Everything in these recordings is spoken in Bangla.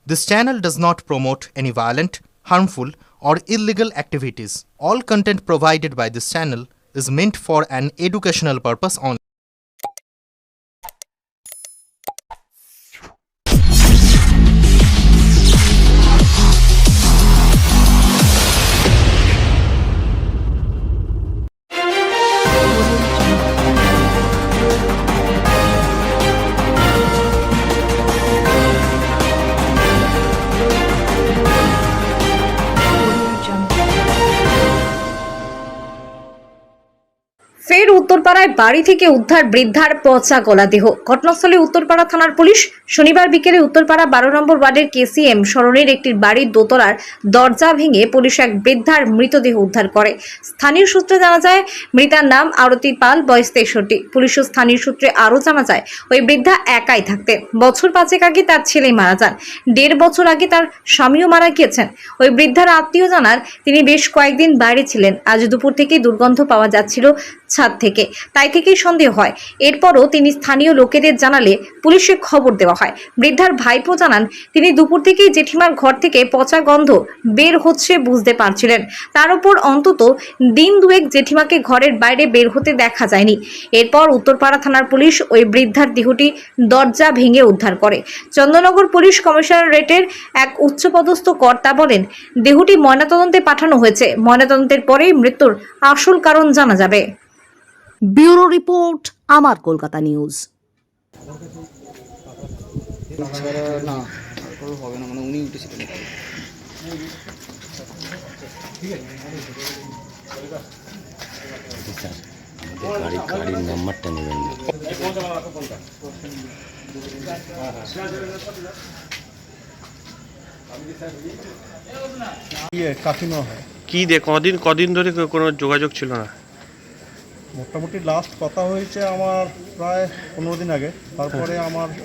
This channel does not promote any violent, harmful, or illegal activities. All content provided by this channel is meant for an educational purpose only. ফের উত্তরপাড়ায় বাড়ি থেকে উদ্ধার বৃদ্ধার পচা গলা দেহ। ঘটনাস্থলে উত্তরপাড়া থানার পুলিশ। শনিবার বিকেলে উত্তরপাড়া 12 নম্বর ওয়ার্ডের কেসিএম সরণির একটি বাড়ির দোতলার দরজা ভেঙে পুলিশ এক বৃদ্ধার মৃতদেহ উদ্ধার করে। স্থানীয় সূত্রে জানা যায় মৃতার নাম আরতি পাল, বয়স 63। পুলিশ ও স্থানীয় সূত্রে আরও জানা যায় ওই বৃদ্ধা একাই থাকতেন। বছর 5 আগে তার ছেলে মারা যান। 1.5 বছর আগে তার স্বামীও মারা গিয়েছেন। ওই বৃদ্ধার আত্মীয় জানান তিনি বেশ কয়েকদিন বাইরে ছিলেন। আজ দুপুর থেকে দুর্গন্ধ পাওয়া যাচ্ছিল ছাদ থেকে, তাই থেকেই সন্দেহ হয়। এরপরও তিনি স্থানীয় লোকেদের জানালে পুলিশে খবর দেওয়া হয়। বৃদ্ধার ভাইপো জানান তিনি দুপুর থেকেই জেঠিমার ঘর থেকে পচা গন্ধ বের হচ্ছে বুঝতে পারছিলেন। তার উপর অন্তত দিন দুয়েক জেঠিমাকে ঘরের বাইরে বের হতে দেখা যায়নি। এরপর উত্তরপাড়া থানার পুলিশ ওই বৃদ্ধার দেহটি দরজা ভেঙে উদ্ধার করে। চন্দননগর পুলিশ কমিশনারেটের এক উচ্চপদস্থ কর্তা বলেন, দেহটি ময়নাতদন্তে পাঠানো হয়েছে। ময়নাতদন্তের পরেই মৃত্যুর আসল কারণ জানা যাবে। ব্যুরো রিপোর্ট, আমার কলকাতা নিউজ। না হবে না, মানে উনি উঠেছিলেন। গাড়ির নাম্বারটা নেবেন না। কাকিমা হয়। কি কদিন ধরে কোনো যোগাযোগ ছিল না? মোটামুটি লাস্ট কথা হয়েছে আমার প্রায় 15 দিন আগে। তারপরে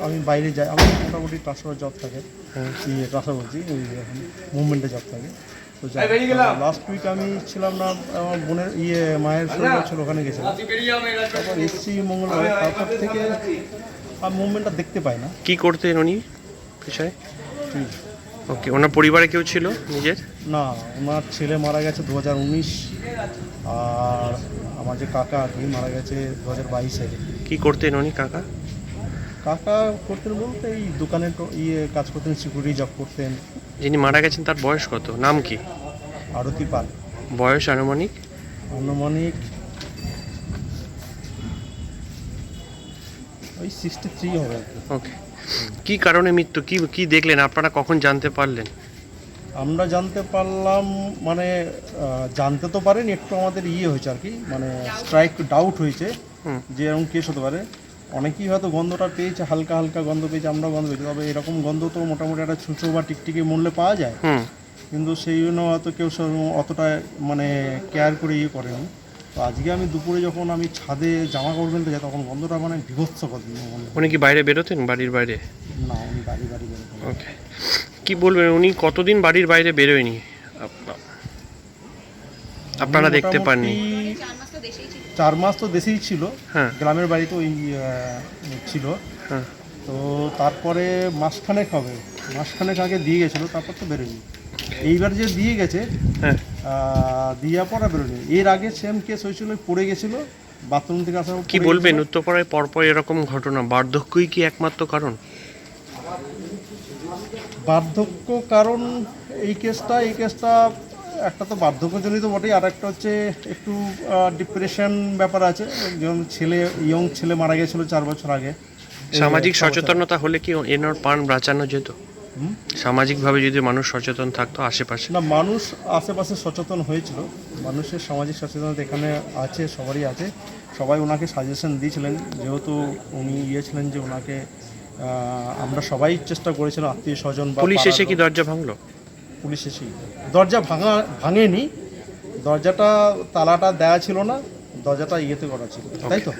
আমি বাইরে যাই। আমার মোটামুটি ট্রান্সফার জব থাকে, ট্রান্সফার বলছি মুভমেন্টে জব থাকে। তো লাস্ট উইক আমি ছিলাম না, আমার বোনের মায়ের শরীর ছিল, ওখানে গেছিলাম। তারপর এসছি মঙ্গলবার। তারপর থেকে আর মুভমেন্টটা দেখতে পাই না। কি করতেন উনি পেশায়? ওকে, ওনার পরিবারে কেউ ছিল নিজের? না, ওনার ছেলে মারা গেছে 2019, আর আমার যে কাকা আর কি মারা গেছে 2022-এ। কি করতেন উনি কাকা? কাকা করতেন বলতে এই দোকানে কাজ করতেন, সিকিউরিটি জব করতেন। যিনি মারা গেছেন তার বয়স কত, নাম কি? আরতি পাল। বয়স আনুমানিক ওই 63 হবে। ওকে, কি কারণে মৃত্যু, কি দেখলেন আপনারা, কখন জানতে পারলেন? আমরা জানতে পারলাম, মানে জানতে তো পারেনি, একটু আমাদের হয়েছে আর কি, মানে স্ট্রাইক ডাউট হয়েছে যে এরকম কেস হতে পারে। অনেকেই হয়তো গন্ধটা পেয়েছে, হালকা হালকা গন্ধ পেয়েছে, আমরা গন্ধ পেয়েছি। তবে এরকম গন্ধ তো মোটামুটি একটা ছুঁচো বা টিকটিকি মূল্যে পাওয়া যায়, কিন্তু সেই জন্য হয়তো কেউ অতটা মানে কেয়ার করে করেনি। তো আজকে আমি দুপুরে যখন আমি ছাদে জামা কাপড় কিনতে যাই, তখন গন্ধটা মানে বিভৎস গন্ধ। উনি কি বাইরে বেরোতেন, বাড়ির বাইরে? না, উনি বাড়ি বেরোতেন। ওকে, কি বলবেন, উনি কতদিন বাড়ির বাইরে বেরোয়নি আপনারা দেখতে পাননি? 4 মাস তো দেশেই ছিল। হ্যাঁ, গ্রামের বাড়িতে ওই ছিল। হ্যাঁ। তো তারপরে মাসখানেক আগে দিয়ে গেছিলো, তারপর তো বেরোয়নি। এইবার যে দিয়ে গেছে, হ্যাঁ, দেওয়ার পর আর বেরোয়নি। এর আগে সেম কেস হয়েছিল, পড়ে গেছিল বাথরুম থেকে আসার। কি বলবেন, উত্তরপাড়ায় পরপর এরকম ঘটনা, বার্ধক্যই কি একমাত্র কারণ? বার্ধক্য কারণ এই কেসটা একটা তো বার্ধক্যজনিত বটেই, আর একটা হচ্ছে একটু ডিপ্রেশন ব্যাপার আছে। যেমন ইয়ং ছেলে মারা গেছিলো 4 বছর আগে। সামাজিক সচেতনতা হলে কি এনার প্রাণ বাঁচানো যেত? সামাজিকভাবে যদি মানুষ সচেতন থাকতো আশেপাশে? না, মানুষ আশেপাশে সচেতন হয়েছিল। মানুষের সামাজিক সচেতনতা এখানে আছে, সবারই আছে। সবাই ওনাকে সাজেশন দিয়েছিলেন, যেহেতু উনি ছিলেন যে ওনাকে আমরা সবাই চেষ্টা করেছিলাম, আত্মীয় স্বজন। পুলিশ এসে কি দরজা ভাঙলো? পুলিশ এসে দরজা ভাঙেনি। দরজাটা তালাটা দেওয়া ছিল না, দরজাটা করা ছিল, তাই তো।